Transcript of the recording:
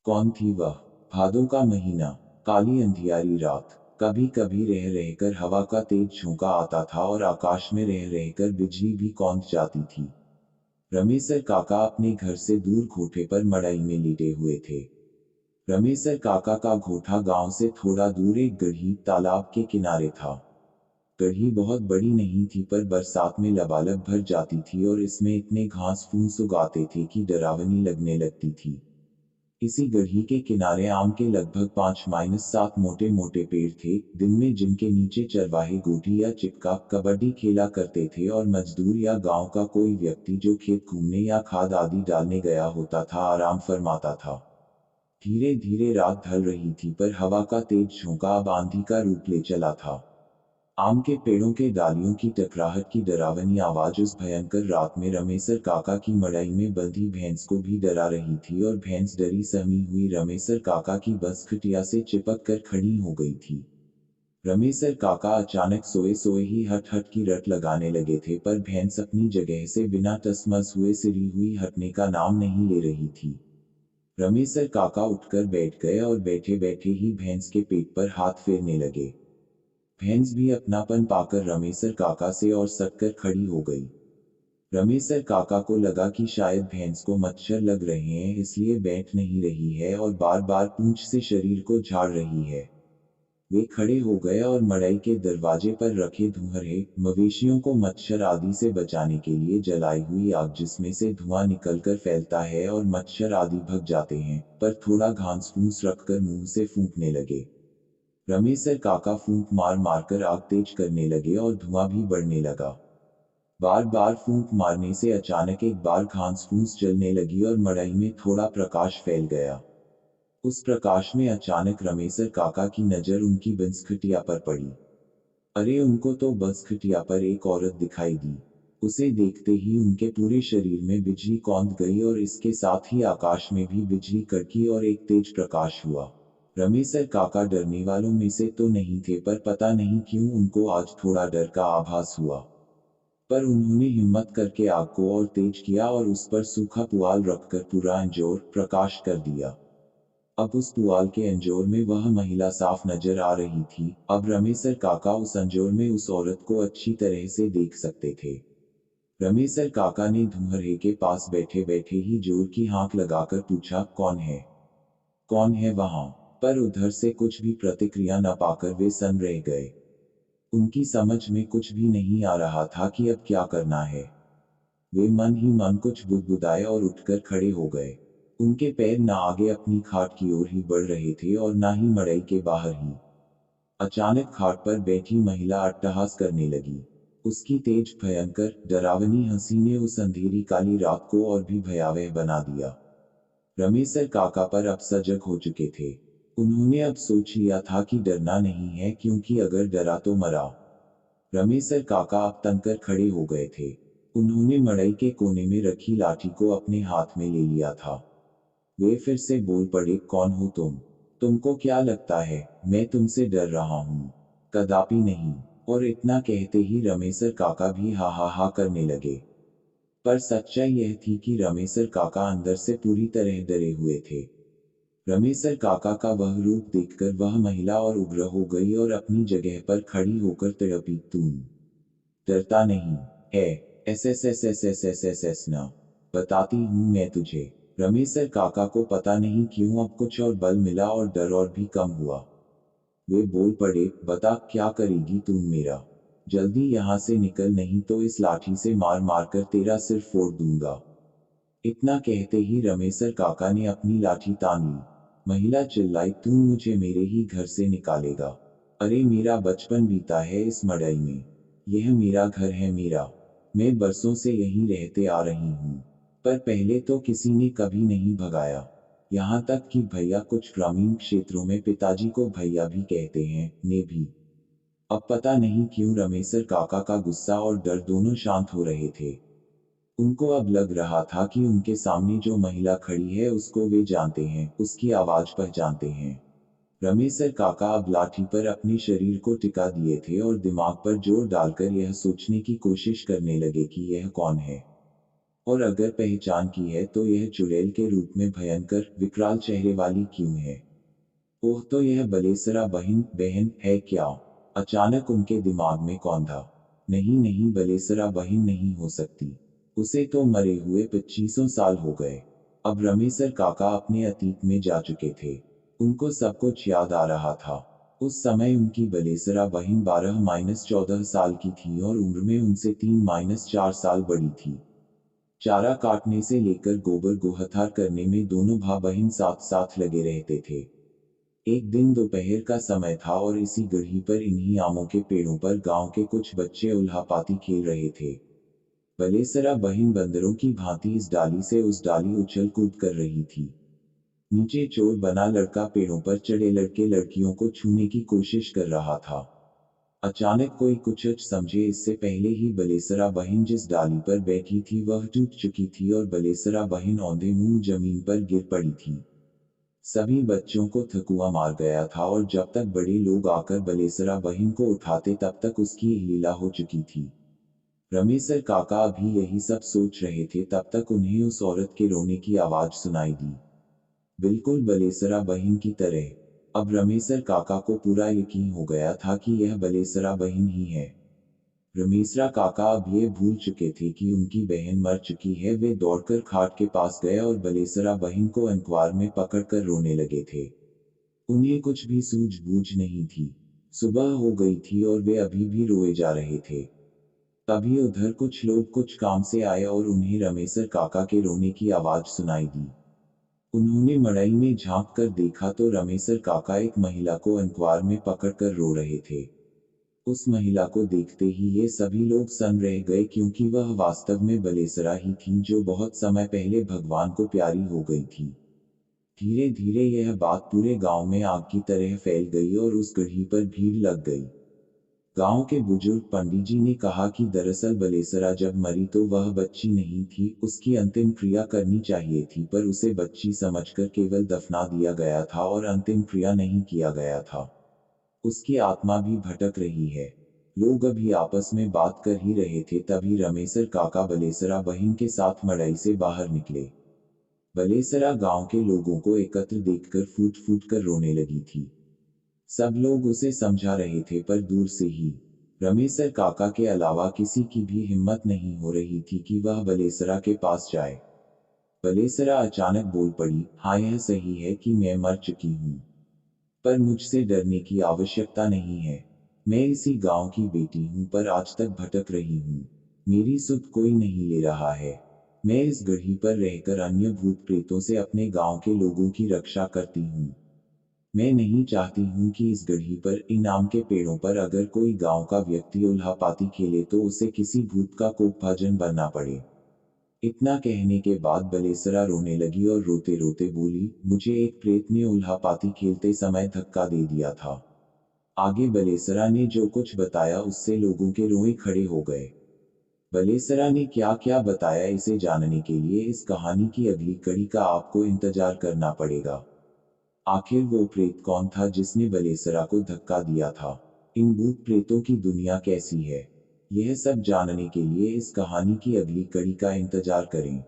कौन थी वह? भादों का महीना, काली अंधियारी रात। कभी कभी रह रहकर हवा का तेज झोंका आता था और आकाश में रह रहकर बिजली भी कौंध जाती थी। रमेसर काका अपने घर से दूर कोठे पर मड़ई में लेटे हुए थे। रमेसर काका का कोठा गांव से थोड़ा दूर एक गढ़ी तालाब के किनारे था। गढ़ी बहुत बड़ी नहीं थी पर बरसात में लबालब भर जाती थी और इसमें इतने घास फूस उगाते थे कि डरावनी लगने लगती थी। इसी गढ़ी के किनारे आम के लगभग 5-7 मोटे मोटे पेड़ थे, दिन में जिनके नीचे चरवाहे गोटी या चिपका कबड्डी खेला करते थे और मजदूर या गांव का कोई व्यक्ति जो खेत घूमने या खाद आदि डालने गया होता था आराम फरमाता था। धीरे धीरे रात ढल रही थी पर हवा का तेज झोंका अब आंधी का रूप ले चला था। आम के पेड़ों के डालियों की टकराहट की डरावनी आवाज उस भयंकर रात में रमेसर काका की मड़ई में बंधी भैंस को भी डरा रही थी और भैंस डरी सहमी हुई रमेसर काका की बस खटिया से चिपक कर खड़ी हो गई थी। रमेसर काका अचानक सोए सोए ही हट हट की रट लगाने लगे थे पर भैंस अपनी जगह से बिना टसमस हुए सिरी हुई हटने का नाम नहीं ले रही थी। रमेसर काका उठकर बैठ गए और बैठे बैठे ही भैंस के पेट पर हाथ फेरने लगे। भैंस भी अपनापन पाकर रमेसर काका से और सटकर खड़ी हो गई। रमेसर काका को लगा कि शायद भैंस को मच्छर लग रहे हैं इसलिए बैठ नहीं रही है और बार बार पूंछ से शरीर को झाड़ रही है। वे खड़े हो गए और मड़ई के दरवाजे पर रखे धुंहरे मवेशियों को मच्छर आदि से बचाने के लिए जलाई हुई आग जिसमें से धुआं निकलकर फैलता है और मच्छर आदि भग जाते हैं, पर थोड़ा घास फूस रखकर मुंह से फूंकने लगे। रमेसर काका फूंक मार मारकर आग तेज करने लगे और धुआं भी बढ़ने लगा। बार बार फूंक मारने से अचानक एक बार घास फूस जलने लगी और मड़ई में थोड़ा प्रकाश फैल गया। उस प्रकाश में अचानक रमेसर काका की नजर उनकी बंसखटिया पर पड़ी। अरे उनको तो बंसखटिया पर एक औरत दिखाई दी। उसे देखते ही उनके पूरे शरीर में बिजली कौंध गई और इसके साथ ही आकाश में भी बिजली कड़की और एक तेज प्रकाश हुआ। रमेसर काका डरने वालों में से तो नहीं थे पर पता नहीं क्यों उनको आज थोड़ा डर का आभास हुआ। पर उन्होंने हिम्मत करके आग को और तेज किया और उस पर सूखा पुआल रखकर पूरा अंजोर प्रकाश कर दिया। अब उस पुआल के अंजोर में वह महिला साफ नजर आ रही थी। अब रमेसर काका उस अंजोर में उस औरत को अच्छी तरह से देख सकते थे। रमेसर काका ने धुंहरे के पास बैठे बैठे ही जोर की हाँक लगाकर पूछा, कौन है? कौन है वहां? पर उधर से कुछ भी प्रतिक्रिया न पाकर वे सन रह गए। उनकी समझ में कुछ भी नहीं आ रहा था कि अब क्या करना है। वे मन ही मन कुछ बुदबुदाए और उठकर खड़े हो गए। उनके पैर न आगे अपनी खाट की ओर ही बढ़ रहे थे और ना ही मड़ई के बाहर ही। अचानक खाट पर बैठी महिला अट्टहास करने लगी। उसकी तेज भयंकर डरावनी हंसी ने उस अंधेरी काली रात को और भी भयावह बना दिया। रमेसर काका पर अब सजग हो चुके थे। उन्होंने अब सोच लिया था कि डरना नहीं है क्योंकि अगर डरा तो मरा। रमेसर काका अब तनकर खड़े हो गए थे। उन्होंने मड़ई के कोने में रखी लाठी को अपने हाथ में ले लिया था। वे फिर से बोल पड़े, कौन हो तुम? तुमको क्या लगता है मैं तुमसे डर रहा हूँ? कदापि नहीं। और इतना कहते ही रमेसर काका भी हा हा हा करने लगे। पर सच्चाई यह थी कि रमेसर काका अंदर से पूरी तरह डरे हुए थे। रमेसर काका का वह रूप देखकर वह महिला और उग्र हो गई और अपनी जगह पर खड़ी होकर तड़पी, तुम डरता नहीं है? S S S S S S S S न बताती हूँ मैं तुझे। रमेसर काका को पता नहीं क्यों अब कुछ और बल मिला और डर और भी कम हुआ। वे बोल पड़े, बता क्या करेगी तुम मेरा? जल्दी यहाँ से निकल नहीं तो इस लाठी से मार मार कर तेरा सिर फोड़ दूंगा। इतना कहते ही रमेसर काका ने अपनी लाठी तान ली। महिला चिल्लाई, तू मुझे मेरे ही घर से निकालेगा? अरे मेरा बचपन बीता है इस मड़ई में। यह मेरा घर है मेरा। मैं बरसों से यहीं रहते आ रही हूँ। पर पहले तो किसी ने कभी नहीं भगाया। यहाँ तक कि भैया कुछ ग्रामीण क्षेत्रों में पिताजी को भैया भी कहते हैं, ने भी। अब पता नहीं क्यों रमेसर काका का गुस्सा और डर दोनों शांत हो रहे थे। उनको अब लग रहा था कि उनके सामने जो महिला खड़ी है उसको वे जानते हैं, उसकी आवाज पहचानते हैं। रमेसर काका अब लाठी पर अपने शरीर को टिका दिए थे और दिमाग पर जोर डालकर यह सोचने की कोशिश करने लगे कि यह कौन है। और अगर पहचान की है तो यह चुड़ैल के रूप में भयंकर विकराल चेहरे वाली क्यों है? ओह, तो यह बलेसरा बहन है क्या? अचानक उनके दिमाग में कौंधा। नहीं नहीं, बलेसरा बहन नहीं हो सकती। उसे तो मरे हुए 2500 साल हो गए। अब रमेसर काका अपने अतीत में जा चुके थे। उनको सब कुछ याद आ रहा था। उस समय उनकी बलेसरा बहन 12-14 साल की थी और उम्र में उनसे 3-4 साल बड़ी थी। चारा काटने से लेकर गोबर गोहत्थार करने में दोनों भाई बहन साथ साथ लगे रहते थे। एक दिन दोपहर का समय था और इसी गढ़ी पर इन्हीं आमों के पेड़ों पर गांव के कुछ बच्चे उल्हापाती खेल रहे थे। बलेसरा बहन बंदरों की भांति इस डाली से उस डाली उछल कूद कर रही थी। नीचे चोर बना लड़का पेड़ों पर चढ़े लड़के लड़कियों को छूने की कोशिश कर रहा था। अचानक कोई कुछ समझे इससे पहले ही बलेसरा बहन जिस डाली पर बैठी थी वह टूट चुकी थी और बलेसरा बहन औंधे मुंह जमीन पर गिर पड़ी थी। सभी बच्चों को थकुआ मार गया था और जब तक बड़े लोग आकर बलेसरा बहन को उठाते तब तक उसकी लीला हो चुकी थी। रमेसर काका अभी यही सब सोच रहे थे तब तक उन्हें उस औरत के रोने की आवाज सुनाई दी। बिल्कुल बलेसरा बहन की तरह। अब रमेसर काका को पूरा यकीन हो गया था कि यह बलेसरा बहन ही है। रमेसरा काका अब ये भूल चुके थे कि उनकी बहन मर चुकी है। वे दौड़कर खाट के पास गए और बलेसरा बहन को अखबार में पकड़कर रोने लगे थे। उन्हें कुछ भी सूझबूझ नहीं थी। सुबह हो गई थी और वे अभी भी रोए जा रहे थे। तभी उधर कुछ लोग कुछ काम से आए और उन्हें रमेसर काका के रोने की आवाज सुनाई दी। उन्होंने मड़ई में झांक कर देखा तो रमेसर काका एक महिला को अखबार में पकड़कर रो रहे थे। उस महिला को देखते ही ये सभी लोग सन रह गए क्योंकि वह वास्तव में बलेसरा ही थी जो बहुत समय पहले भगवान को प्यारी हो गई थी। धीरे धीरे यह बात पूरे गांव में आग की तरह फैल गई और उस गढ़ी पर भीड़ लग गई। गांव के बुजुर्ग पंडित जी ने कहा कि दरअसल बलेसरा जब मरी तो वह बच्ची नहीं थी, उसकी अंतिम क्रिया करनी चाहिए थी पर उसे बच्ची समझकर केवल दफना दिया गया था और अंतिम क्रिया नहीं किया गया था। उसकी आत्मा भी भटक रही है। लोग अभी आपस में बात कर ही रहे थे तभी रमेसर काका बलेसरा बहन के साथ मड़ई से बाहर निकले। बलेसरा गांव के लोगों को एकत्र देखकर फूट फूट कर रोने लगी थी। सब लोग उसे समझा रहे थे पर दूर से ही। रमेसर काका के अलावा किसी की भी हिम्मत नहीं हो रही थी कि वह बलेसरा के पास जाए। बलेसरा अचानक बोल पड़ी, हाँ यह सही है कि मैं मर चुकी हूँ, पर मुझसे डरने की आवश्यकता नहीं है। मैं इसी गांव की बेटी हूँ पर आज तक भटक रही हूँ। मेरी सुध कोई नहीं ले रहा है। मैं इस गढ़ी पर रहकर अन्य भूत प्रेतों से अपने गांव के लोगों की रक्षा करती हूँ। मैं नहीं चाहती हूँ कि इस गढ़ी पर इन आम के पेड़ों पर अगर कोई गांव का व्यक्ति उल्हापाती खेले तो उसे किसी भूत का कोपभाजन बनना पड़े। इतना कहने के बाद बलेसरा रोने लगी और रोते रोते बोली, मुझे एक प्रेत ने उल्हापाती खेलते समय धक्का दे दिया था। आगे बलेसरा ने जो कुछ बताया उससे लोगों के रोए खड़े हो गए। बलेसरा ने क्या क्या बताया इसे जानने के लिए इस कहानी की अगली कड़ी का आपको इंतजार करना पड़ेगा। आखिर वो प्रेत कौन था जिसने बलेसरा को धक्का दिया था? इन भूत प्रेतों की दुनिया कैसी है? यह सब जानने के लिए इस कहानी की अगली कड़ी का इंतजार करें।